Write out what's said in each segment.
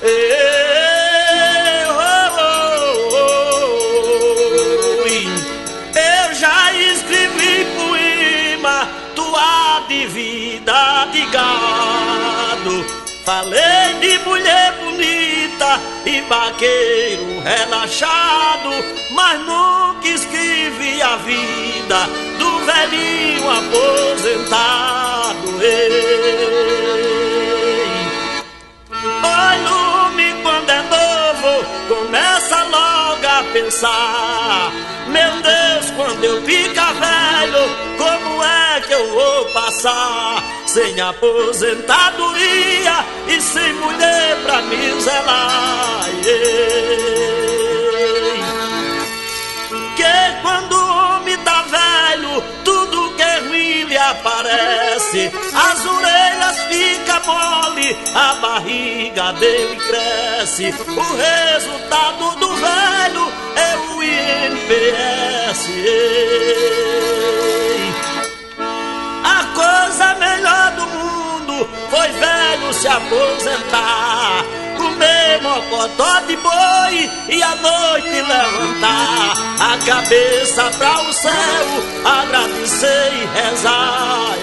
Eu já escrevi poema, tua de vida de gado. Falei de mulher bonita e vaqueiro relaxado, mas nunca escrevi a vida do velhinho aposentado. Oi, lume, quando é novo, começa logo a pensar: meu Deus, quando eu ficar velho, como é que eu vou passar? Sem aposentadoria e sem mulher pra me zelar. Que quando o homem tá velho, tudo que é ruim lhe aparece. As orelhas ficam mole, a barriga dele cresce. O resultado do velho é o INPS. A coisa melhor do mundo foi velho se aposentar, comer mocotó de boi e à noite levantar a cabeça pra o céu, agradecer e rezar.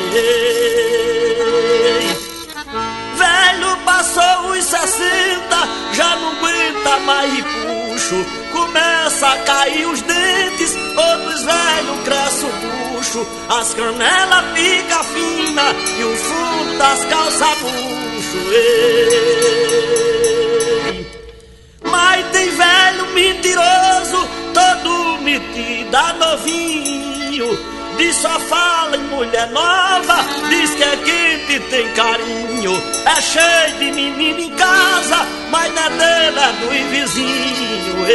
Velho passou os 60, já não aguenta mais e puxo, começa a cair os dentes, outros velhos cresce o bucho, as canelas ficam finas e o fundo das calças murcho. Mas tem velho mentiroso, todo metido novinho, diz só fala em mulher nova, diz que é quente e tem carinho, é cheio de menino em casa, mas não é dele, é do vizinho.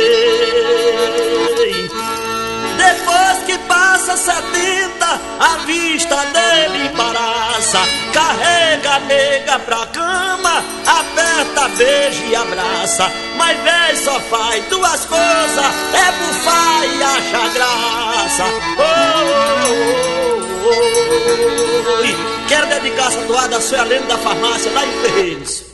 Depois que passa 70, a vista dele embaraça, carrega a nega pra cama, aperta, beija e abraça, mas véi só faz duas coisas, é bufar e achar graça. Quero dedicar essa toada à sua lenda da farmácia lá em Ferreiros.